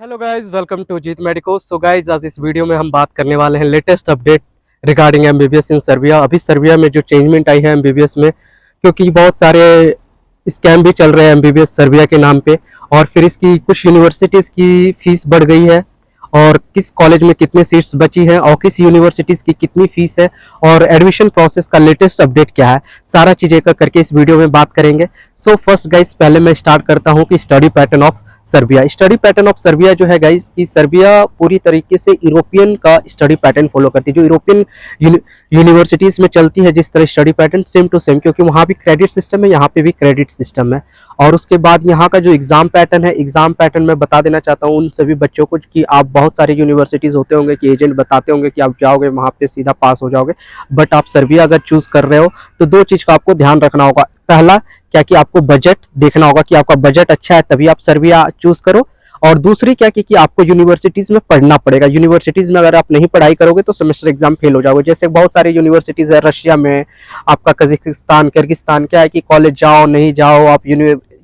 Hello guys, welcome to Jeet medico. So guys, आज इस video में हम बात करने वाले हैं latest update regarding MBBS in Serbia. अभी सर्बिया में जो चेंजमेंट आई है एमबीबीएस में, क्योंकि बहुत सारे स्कैम भी चल रहे हैं एमबीबीएस सर्बिया के नाम पे, और फिर इसकी कुछ यूनिवर्सिटीज़ की फीस बढ़ गई है, और किस कॉलेज में कितने सीट्स बची हैं, और किस यूनिवर्सिटीज़ की कितनी फीस है, और एडमिशन प्रोसेस का लेटेस्ट अपडेट क्या है, सारा चीज़ एक करके इस वीडियो में बात करेंगे। सो फर्स्ट गाइस, पहले मैं स्टार्ट करता हूँ कि study pattern of Serbia. Study pattern of Serbia जो है गाइस, कि सर्बिया पूरी तरीके से यूरोपियन का स्टडी पैटर्न फॉलो करती है, जो यूरोपियन यूनिवर्सिटीज में चलती है जिस तरह study pattern, same to same, क्योंकि वहाँ भी क्रेडिट सिस्टम है, यहाँ पे भी क्रेडिट सिस्टम है। और उसके बाद यहाँ का जो एग्जाम पैटर्न है, एग्जाम पैटर्न मैं बता देना चाहता हूँ उन सभी बच्चों को कि आप बहुत सारे यूनिवर्सिटीज होते होंगे कि एजेंट बताते होंगे कि आप जाओगे वहाँ पे सीधा पास हो जाओगे, बट आप सर्बिया अगर चूज कर रहे हो तो दो चीज का आपको ध्यान रखना होगा। पहला क्या कि आपको बजट देखना होगा कि आपका बजट अच्छा है तभी आप सर्बिया चूज करो, और दूसरी क्या कि आपको यूनिवर्सिटीज में पढ़ना पड़ेगा। यूनिवर्सिटीज में अगर आप नहीं पढ़ाई करोगे तो सेमेस्टर एग्जाम फेल हो जाओगे। जैसे बहुत सारे यूनिवर्सिटीज है रशिया में, आपका कजाकिस्तान, किर्गिस्तान, क्या है कि कॉलेज जाओ नहीं जाओ आप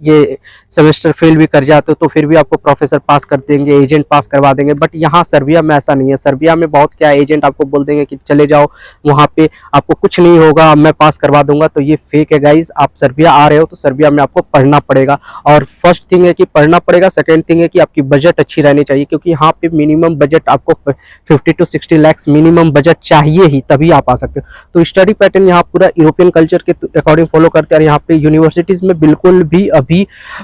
ये सेमेस्टर फेल भी कर जाते हो तो फिर भी आपको प्रोफेसर पास कर देंगे, एजेंट पास करवा देंगे। बट यहाँ सर्बिया में ऐसा नहीं है। सर्बिया में बहुत क्या एजेंट आपको बोल देंगे कि चले जाओ वहाँ पे, आपको कुछ नहीं होगा, मैं पास करवा दूंगा, तो ये फेक है गाइज। आप सर्बिया आ रहे हो तो सर्बिया में आपको पढ़ना पड़ेगा, और फर्स्ट थिंग है कि पढ़ना पड़ेगा। सेकेंड थिंग है कि आपकी बजट अच्छी रहनी चाहिए, क्योंकि यहाँ पे मिनिमम बजट आपको 50 to 60 lakhs मिनिमम बजट चाहिए ही, तभी आप आ सकते हो। तो स्टडी पैटर्न यहाँ पूरा यूरोपियन कल्चर के अकॉर्डिंग फॉलो करते हैं, और यहाँ पे यूनिवर्सिटीज में बिल्कुल भी अभी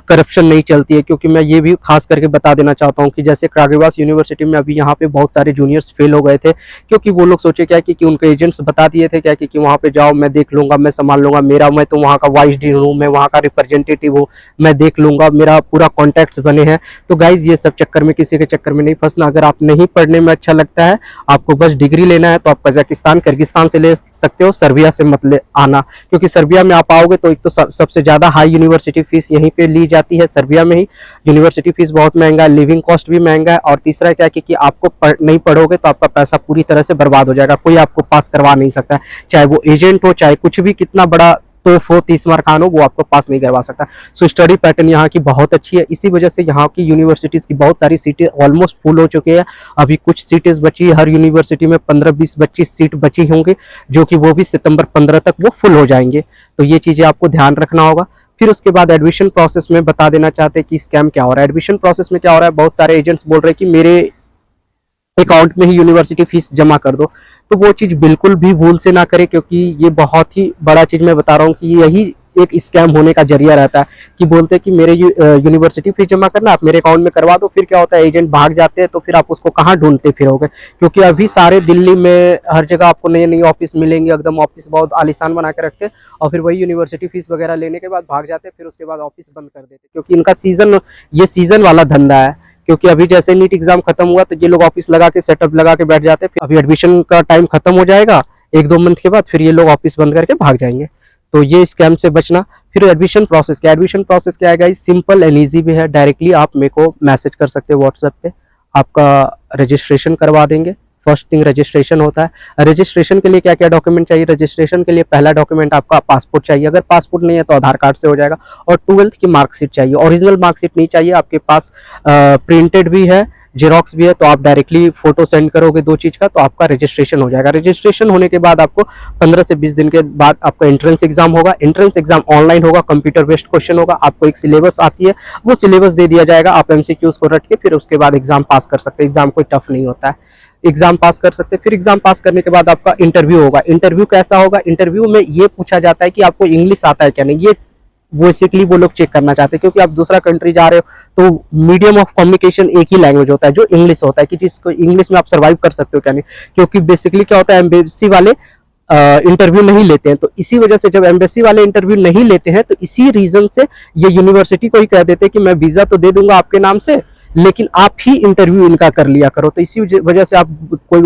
करप्शन नहीं चलती है। क्योंकि मैं ये भी खास करके बता देना चाहता हूँ कि जैसे क्रागेवास यूनिवर्सिटी में अभी यहाँ पे बहुत सारे जूनियर्स फेल हो गए थे, क्योंकि वो लोग सोचे क्या कि उनके एजेंट्स बता दिए थे क्या कि वहाँ पे जाओ, मैं देख लूंगा, मैं संभाल लूंगा, मैं तो वहाँ का वाइस डीन हूँ, मैं वहाँ का रिप्रेजेंटेटिव हूँ, मैं देख लूंगा, मेरा पूरा कॉन्टैक्ट्स बने हैं। तो गाइज ये सब चक्कर में, किसी के चक्कर में नहीं फंसना। अगर आप नहीं पढ़ने में अच्छा लगता है, आपको बस डिग्री लेना है, तो आप कजाकिस्तान, किर्गिस्तान से ले सकते हो, सर्बिया से मत ले आना। क्योंकि सर्बिया में आप आओगे तो एक तो सबसे ज्यादा हाई यूनिवर्सिटी फीस यहीं पे ली जाती है सर्बिया में ही। यूनिवर्सिटी फीस बहुत महंगा है, लिविंग कॉस्ट भी महंगा है, और तीसरा क्या कि आपको नहीं पढ़ोगे तो आपका पैसा पूरी तरह से बर्बाद हो जाएगा, कोई आपको पास करवा नहीं सकता है, चाहे वो एजेंट हो, चाहे कुछ भी कितना बड़ा तोफ हो, 30 मार्क खान हो, वो आपको पास नहीं करवा सकता। सो स्टडी पैटर्न यहाँ की बहुत अच्छी है। इसी वजह से यहाँ की यूनिवर्सिटीज की बहुत सारी सीटें ऑलमोस्ट फुल हो चुकी है। अभी कुछ सीटें बची है, हर यूनिवर्सिटी में 15, 20, 25 सीट बची होंगी, जो कि वो भी सितंबर 15 तक वो फुल हो जाएंगे। तो ये चीजें आपको ध्यान रखना होगा। फिर उसके बाद एडमिशन प्रोसेस में बता देना चाहते हैं कि स्कैम क्या हो रहा है। एडमिशन प्रोसेस में क्या हो रहा है, बहुत सारे एजेंट्स बोल रहे हैं कि मेरे अकाउंट में ही यूनिवर्सिटी फीस जमा कर दो, तो वो चीज बिल्कुल भी भूल से ना करें, क्योंकि ये बहुत ही बड़ा चीज मैं बता रहा हूँ कि यही एक स्कैम होने का जरिया रहता है। कि बोलते हैं कि मेरे यूनिवर्सिटी फीस जमा करना, आप मेरे अकाउंट में करवा दो, फिर क्या होता है एजेंट भाग जाते हैं, तो फिर आप उसको कहाँ ढूंढते फिरोगे। क्योंकि अभी सारे दिल्ली में हर जगह आपको नई नई ऑफिस मिलेंगे, एकदम ऑफिस बहुत आलिशान बना के रखते हैं, और फिर वही यूनिवर्सिटी फीस वगैरह लेने के बाद भाग जाते हैं, फिर उसके बाद ऑफिस बंद कर देते, क्योंकि इनका सीजन, ये सीजन वाला धंधा है। क्योंकि अभी जैसे नीट एग्जाम खत्म हुआ तो ये लोग ऑफिस लगा के सेटअप लगा के बैठ जाते हैं, फिर अभी एडमिशन का टाइम खत्म हो जाएगा 1-2 मंथ के बाद, फिर ये लोग ऑफिस बंद करके भाग जाएंगे। तो ये स्कैम से बचना। फिर एडमिशन प्रोसेस क्या, एडमिशन प्रोसेस क्या है गाइस, सिंपल एंड ईजी भी है। डायरेक्टली आप मेरे को मैसेज कर सकते हो व्हाट्सएप पे, आपका रजिस्ट्रेशन करवा देंगे। फर्स्ट थिंग रजिस्ट्रेशन होता है। रजिस्ट्रेशन के लिए क्या क्या डॉक्यूमेंट चाहिए, रजिस्ट्रेशन के लिए पहला डॉक्यूमेंट आपका पासपोर्ट चाहिए, अगर पासपोर्ट नहीं है तो आधार कार्ड से हो जाएगा, और 12th की मार्कशीट चाहिए। ओरिजिनल मार्कशीट नहीं चाहिए, आपके पास प्रिंटेड भी है, जेरोक्स भी है, तो आप डायरेक्टली फोटो सेंड करोगे दो चीज का, तो आपका रजिस्ट्रेशन हो जाएगा। रजिस्ट्रेशन होने के बाद आपको 15 से 20 दिन के बाद आपका एंट्रेंस एग्जाम होगा। एंट्रेंस एग्जाम ऑनलाइन होगा, कंप्यूटर बेस्ड क्वेश्चन होगा, आपको एक सिलेबस आती है, वो सिलेबस दे दिया जाएगा, आप एमसीक्यूज को रट के फिर उसके बाद एग्जाम पास कर सकते हैं। एग्जाम कोई टफ नहीं होता है, एग्जाम पास कर सकते हैं। फिर एग्जाम पास करने के बाद आपका इंटरव्यू होगा। इंटरव्यू कैसा होगा, इंटरव्यू में ये पूछा जाता है कि आपको इंग्लिश आता है क्या नहीं, ये बेसिकली वो लोग चेक करना चाहते हैं, क्योंकि आप दूसरा कंट्री जा रहे हो तो मीडियम ऑफ कम्युनिकेशन एक ही लैंग्वेज होता है जो इंग्लिश होता है, कि जिसको इंग्लिश में आप सर्वाइव कर सकते हो क्या नहीं। क्योंकि बेसिकली क्या होता है, एम्बेसी वाले इंटरव्यू नहीं लेते हैं, तो इसी वजह से जब एम्बेसी वाले इंटरव्यू नहीं लेते हैं तो इसी रीजन से ये यूनिवर्सिटी को ही कह देते हैं कि मैं वीजा तो दे दूंगा आपके नाम से, लेकिन आप ही इंटरव्यू इनका कर लिया करो। तो इसी वजह से आप कोई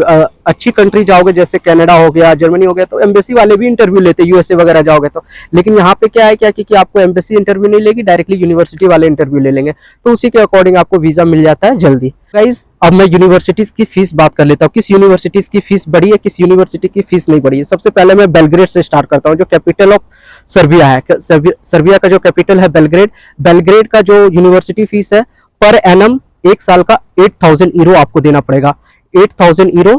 अच्छी कंट्री जाओगे, जैसे कनाडा हो गया, जर्मनी हो गया, तो एम्बेसी वाले भी इंटरव्यू लेते हैं, यूएसए वगैरह जाओगे तो। लेकिन यहाँ पे क्या है क्या कि आपको एम्बेसी इंटरव्यू नहीं लेगी, डायरेक्टली यूनिवर्सिटी वाले इंटरव्यू ले लेंगे, तो उसी के अकॉर्डिंग आपको वीजा मिल जाता है जल्दी। गाइस अब मैं यूनिवर्सिटीज की फीस बात कर लेता हूँ, किस यूनिवर्सिटीज की फीस बढ़ी है, किस यूनिवर्सिटी की फीस नहीं बढ़ी है। सबसे पहले मैं बेलग्रेड से स्टार्ट करता हूँ, जो कैपिटल ऑफ सर्बिया है। सर्बिया का जो कैपिटल है बेलग्रेड, बेलग्रेड का जो यूनिवर्सिटी फीस है पर एनम एक साल का 8,000 यूरो आपको देना पड़ेगा। 8,000 यूरो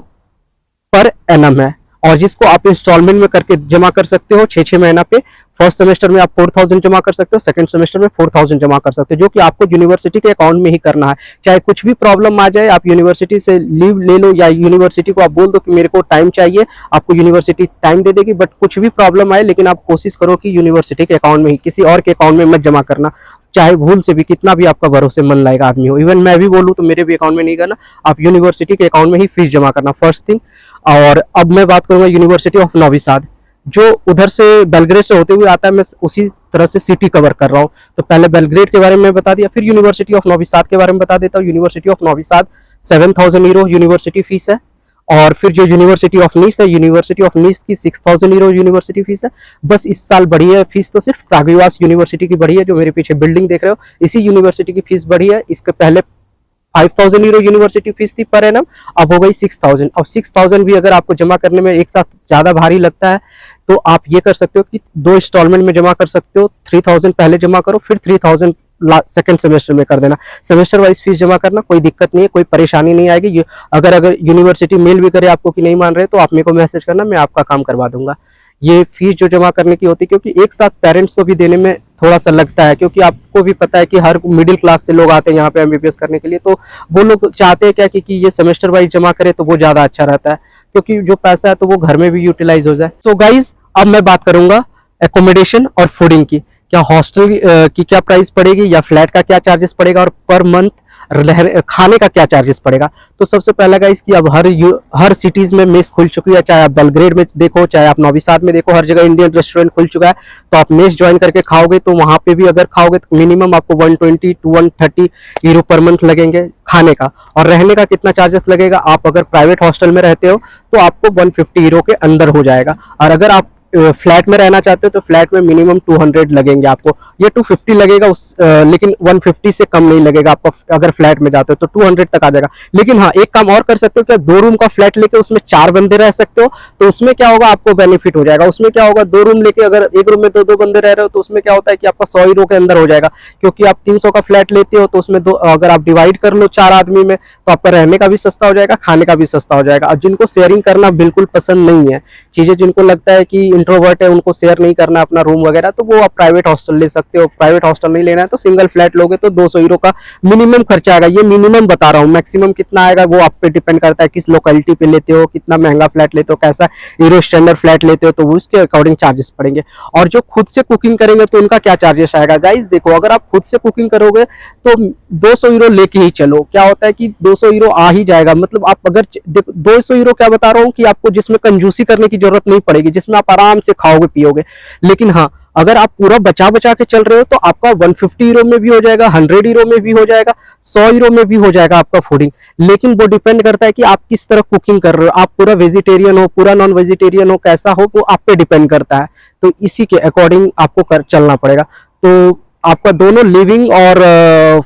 पर एनम है, और जिसको आप इंस्टॉलमेंट में करके जमा कर सकते हो 6-6 महीना पे। फर्स्ट सेमेस्टर में आप 4,000 जमा कर सकते हो, सेकंड सेमेस्टर में 4,000 जमा कर सकते हो, जो कि आपको यूनिवर्सिटी के अकाउंट में ही करना है। चाहे कुछ भी प्रॉब्लम आ जाए, आप यूनिवर्सिटी से लीव ले लो, या यूनिवर्सिटी को आप बोल दो कि मेरे को टाइम चाहिए, आपको यूनिवर्सिटी टाइम दे देगी। बट कुछ भी प्रॉब्लम आए, लेकिन आप कोशिश करो कि यूनिवर्सिटी के अकाउंट में ही, किसी और के अकाउंट में मत जमा करना। चाहे भूल से भी कितना भी आपका भरोसेमंद लायक आदमी हो, इवन मैं भी बोलूँ तो मेरे भी अकाउंट में नहीं करना, आप यूनिवर्सिटी के अकाउंट में ही फीस जमा करना, फर्स्ट थिंग। और अब मैं बात करूंगा यूनिवर्सिटी ऑफ नोवी साद, जो उधर से बेलग्रेड से होते हुए आता है। मैं उसी तरह से सिटी कवर कर रहा हूँ। तो पहले बेलग्रेड के बारे में बता दिया, फिर यूनिवर्सिटी ऑफ नोवी साद के बारे में बता देता हूँ। University of Novi Sad 7,000 euro university fees है। और फिर जो यूनिवर्सिटी ऑफ नीस है, यूनिवर्सिटी ऑफ नीस की 6,000 यूरो यूनिवर्सिटी फीस है। बस इस साल बढ़ी है फीस, तो सिर्फ क्रागुएवास यूनिवर्सिटी की बढ़ी है, जो मेरे पीछे बिल्डिंग देख रहे हो, इसी यूनिवर्सिटी की फीस बढ़ी है। इसके पहले 5,000 यूरो यूनिवर्सिटी फीस थी पर एनम, अब हो गई 6,000। अब 6,000 भी अगर आपको जमा करने में एक साथ ज्यादा भारी लगता है, तो आप ये कर सकते हो कि 2 इंस्टॉलमेंट में जमा कर सकते हो। 3,000 पहले जमा करो, फिर 3,000 सेकंड सेमेस्टर में कर देना। सेमेस्टर वाइज फीस जमा करना, कोई दिक्कत नहीं है, कोई परेशानी नहीं आएगी। अगर यूनिवर्सिटी मेल भी करे आपको कि नहीं मान रहे, तो आप मेरे को मैसेज करना, मैं आपका काम करवा दूंगा। ये फीस जो जमा करने की होती है, क्योंकि एक साथ पेरेंट्स को भी देने में थोड़ा सा लगता है, क्योंकि आपको भी पता है कि हर मिडिल क्लास से लोग आते हैं यहाँ पे एमबीबीएस करने के लिए, तो वो लोग चाहते हैं क्या कि ये सेमेस्टर वाइज जमा करे, तो वो ज्यादा अच्छा रहता है, क्योंकि जो पैसा है तो वो घर में भी यूटिलाइज हो जाए। सो गाइज, अब मैं बात करूंगा एकोमोडेशन और फूडिंग की। क्या हॉस्टल की क्या प्राइस पड़ेगी, या फ्लैट का क्या चार्जेस पड़ेगा, और पर मंथ खाने का क्या चार्जेस पड़ेगा। तो सबसे पहला गाइस कि अब हर सिटीज में मेस खुल चुकी है, चाहे आप बेलग्रेड में देखो, चाहे आप नोवी साद में देखो, हर जगह इंडियन रेस्टोरेंट खुल चुका है। तो आप मेस ज्वाइन करके खाओगे, तो वहां पे भी अगर खाओगे तो मिनिमम आपको 120 to 130 यूरो पर मंथ लगेंगे खाने का। और रहने का कितना चार्जेस लगेगा, आप अगर प्राइवेट हॉस्टल में रहते हो तो आपको 150 यूरो के अंदर हो जाएगा। और अगर आप फ्लैट में रहना चाहते हो तो फ्लैट में मिनिमम 200 लगेंगे आपको, ये 250 लगेगा लेकिन 150 से कम नहीं लगेगा आपको अगर फ्लैट में जाते हो, तो 200 तक आ जाएगा। लेकिन हाँ, एक काम और कर सकते हो, क्या 2 रूम का फ्लैट लेके उसमें 4 बंदे रह सकते हो। तो उसमें क्या होगा, आपको बेनिफिट हो जाएगा। उसमें क्या होगा, 2 रूम लेके अगर एक रूम में 2-2 बंदे रह रहे हो, तो उसमें क्या होता है कि आपका 100 यूरो के अंदर हो जाएगा, क्योंकि आप 300 का फ्लैट लेते हो, तो उसमें अगर आप डिवाइड कर लो 4 आदमी में, तो आपका रहने का भी सस्ता हो जाएगा, खाने का भी सस्ता हो जाएगा। अब जिनको शेयरिंग करना बिल्कुल पसंद नहीं है, चीजें जिनको लगता है कि इंट्रोवर्ट है, उनको शेयर नहीं करना अपना रूम वगैरह, तो वो आप प्राइवेट हॉस्टल ले सकते हो। प्राइवेट हॉस्टल नहीं लेना है तो सिंगल फ्लैट लोगे तो 200 यूरो का मिनिमम खर्चा आएगा। ये मिनिमम बता रहा हूँ, मैक्सिमम कितना आएगा वो आप पे डिपेंड करता है, किस लोकेलिटी पे लेते हो, कितना महंगा फ्लैट लेते हो, कैसा यूरो स्टैंडर्ड फ्लैट लेते हो, तो वो उसके अकॉर्डिंग चार्जेस पड़ेंगे। और जो खुद से कुकिंग करेंगे तो उनका क्या चार्जेस आएगा। गाइस देखो, अगर आप खुद से कुकिंग करोगे तो 200 यूरो लेके ही चलो। क्या होता है कि 200 यूरो आ ही जाएगा, मतलब आप अगर 200 यूरो क्या बता रहा हूँ कि आपको जिसमें कंजूसी करने की जरूरत नहीं पड़ेगी, जिसमें आप आराम से खाओगे पियोगे। लेकिन हाँ, अगर आप पूरा बचा बचा के चल रहे हो तो आपका 150 यूरो में भी हो जाएगा, 100 यूरो में भी हो जाएगा, 100 यूरो में भी हो जाएगा आपका फूडिंग। लेकिन वो डिपेंड करता है कि आप किस तरह कुकिंग कर रहे हो, आप पूरा वेजिटेरियन हो, पूरा नॉन वेजिटेरियन हो, कैसा हो, वो आप पे डिपेंड करता है। तो इसी के अकॉर्डिंग आपको चलना पड़ेगा। तो आपका दोनों लिविंग और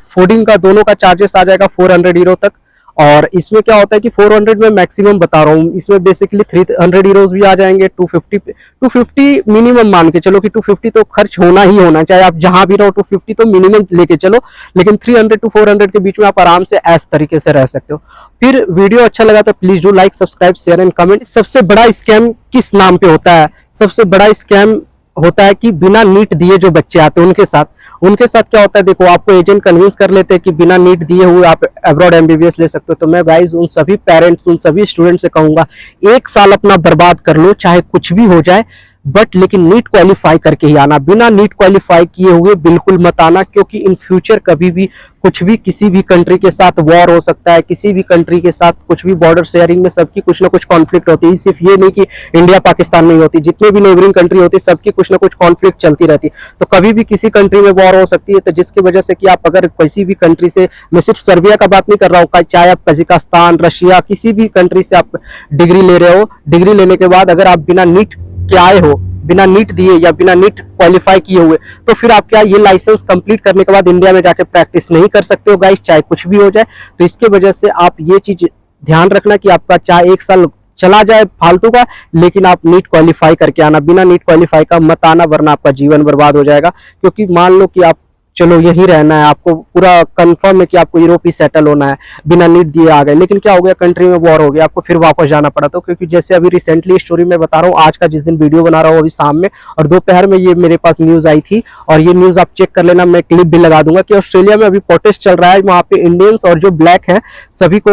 फूडिंग का दोनों का चार्जेस आ जाएगा 400 यूरो तक। और इसमें क्या होता है कि 400 में मैक्सिमम बता रहा हूँ, इसमें बेसिकली 300 यूरोज भी आ जाएंगे। 250 मिनिमम मान के चलो कि 250 तो खर्च होना ही होना, चाहे आप जहां भी रहो 250 तो मिनिमम लेके चलो। लेकिन 300 to 400 के बीच में आप आराम से ऐस तरीके से रह सकते हो। फिर वीडियो अच्छा लगा तो please do like, subscribe, share and comment. सबसे बड़ा स्कैम किस नाम पे होता है, सबसे बड़ा स्कैम होता है कि बिना नीट दिए जो बच्चे आते हैं उनके साथ क्या होता है। देखो, आपको एजेंट कन्विंस कर लेते हैं कि बिना नीट दिए हुए आप अब्रॉड एमबीबीएस ले सकते हो। तो मैं गाइज उन सभी पेरेंट्स, उन सभी स्टूडेंट से कहूंगा, 1 साल अपना बर्बाद कर लो, चाहे कुछ भी हो जाए, बट लेकिन नीट क्वालिफाई करके ही आना। बिना नीट क्वालिफाई किए हुए बिल्कुल मत आना, क्योंकि इन फ्यूचर कभी भी कुछ भी किसी भी कंट्री के साथ वॉर हो सकता है, किसी भी कंट्री के साथ कुछ भी बॉर्डर शेयरिंग में सबकी कुछ ना कुछ कॉन्फ्लिक्ट होती है। सिर्फ ये नहीं कि इंडिया पाकिस्तान में ही होती, जितने भी नेबरिंग कंट्री होती है सबकी कुछ ना कुछ कॉन्फ्लिक्ट चलती रहती है। तो कभी भी किसी कंट्री में वॉर हो सकती है, तो जिसकी वजह से कि आप अगर किसी भी कंट्री से, मैं सिर्फ सर्बिया का बात नहीं कर रहा हूँ, चाहे आप कजाकिस्तान, रशिया, किसी भी कंट्री से आप डिग्री ले रहे हो, डिग्री लेने के बाद अगर आप बिना नीट के आए हो, बिना नीट दिए या बिना नीट क्वालिफाई किए हुए, तो फिर आप क्या ये लाइसेंस कंप्लीट करने के बाद इंडिया में जाके प्रैक्टिस नहीं कर सकते हो गाइस, चाहे कुछ भी हो जाए। तो इसके वजह से आप ये चीज ध्यान रखना कि आपका चाहे 1 साल चला जाए फालतू का, लेकिन आप नीट क्वालिफाई करके आना। बिना नीट क्वालिफाई का मत आना, वरना आपका जीवन बर्बाद हो जाएगा। क्योंकि मान लो कि आप चलो यही रहना है, आपको पूरा कंफर्म है कि आपको यूरोप ही सेटल होना है, बिना नीड दिए आ गए। लेकिन क्या हो गया, कंट्री में वॉर हो गया, आपको फिर वापस जाना पड़ा। तो क्योंकि जैसे अभी रिसेंटली स्टोरी में बता रहा हूँ, आज का जिस दिन वीडियो बना रहा हूँ अभी शाम में और दोपहर में ये मेरे पास न्यूज आई थी, और ये न्यूज आप चेक कर लेना, मैं क्लिप भी लगा दूंगा कि ऑस्ट्रेलिया में अभी प्रोटेस्ट चल रहा है। वहाँ पे इंडियंस और जो ब्लैक है सभी को,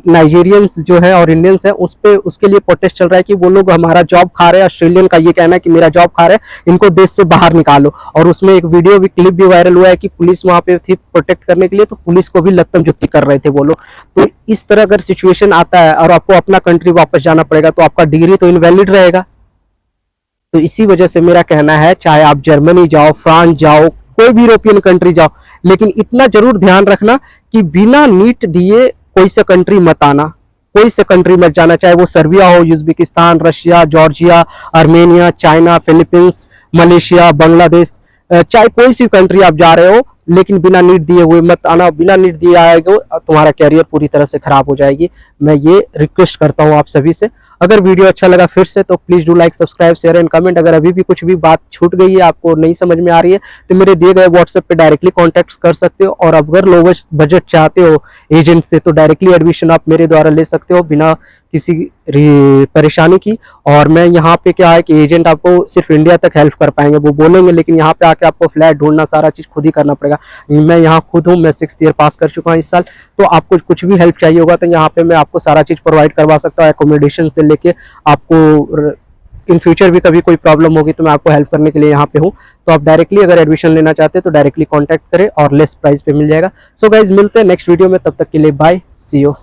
नाइजीरियंस जो है और इंडियंस है, उस पे उसके लिए प्रोटेस्ट चल रहा है कि वो लोग हमारा जॉब खा रहे हैं। ऑस्ट्रेलियन का ये कहना है कि मेरा जॉब खा रहे हैं, इनको देश से बाहर निकालो। और उसमें एक वीडियो भी, क्लिप भी वायरल हुआ है कि पुलिस वहां पे थी प्रोटेक्ट करने के लिए, तो पुलिस को भी लत्तम जुत्ती कर रहे थे वो लोग। तो इस तरह अगर सिचुएशन आता है और आपको अपना कंट्री वापस जाना पड़ेगा, तो आपका डिग्री तो इनवैलिड रहेगा। तो इसी वजह से मेरा कहना है, चाहे आप जर्मनी जाओ, फ्रांस जाओ, कोई भी यूरोपियन कंट्री जाओ, लेकिन इतना जरूर ध्यान रखना कि बिना नीट दिए कोई सा कंट्री मत आना, कोई से कंट्री मत जाना, चाहे वो सर्बिया हो, Uzbekistan, Russia, Georgia, Armenia, China, Philippines, Malaysia, Bangladesh, चाहे कोई सी कंट्री आप जा रहे हो, लेकिन बिना नीट दिए हुए मत आना। बिना नीट दिए आएगा तुम्हारा कैरियर पूरी तरह से खराब हो जाएगी। मैं ये रिक्वेस्ट करता हूँ आप सभी से। अगर वीडियो अच्छा लगा फिर से तो please do like, subscribe, share and comment. अगर अभी भी कुछ भी बात छूट गई है, आपको नहीं समझ में आ रही है, तो मेरे दिए गए व्हाट्सएप पे डायरेक्टली कॉन्टेक्ट कर सकते हो। और अगर लो बजट चाहते हो एजेंट से, तो डायरेक्टली एडमिशन आप मेरे द्वारा ले सकते हो बिना किसी परेशानी की। और मैं यहाँ पे क्या है कि एजेंट आपको सिर्फ इंडिया तक हेल्प कर पाएंगे, वो बोलेंगे, लेकिन यहाँ पे आके आपको फ्लैट ढूंढना, सारा चीज़ खुद ही करना पड़ेगा। मैं यहाँ खुद हूँ, मैं 6th ईयर पास कर चुका हूँ इस साल। तो आपको कुछ भी हेल्प चाहिए होगा तो यहाँ पे मैं आपको सारा चीज़ प्रोवाइड करवा सकता हूँ, एकोमोडेशन से लेके आपको इन फ्यूचर भी कभी कोई प्रॉब्लम होगी तो मैं आपको हेल्प करने के लिए यहाँ पे हूँ। तो आप डायरेक्टली अगर एडमिशन लेना चाहते हैं तो डायरेक्टली कॉन्टैक्ट करें और लेस प्राइस पे मिल जाएगा। सो गाइज, मिलते हैं नेक्स्ट वीडियो में, तब तक के लिए बाय, सी यू।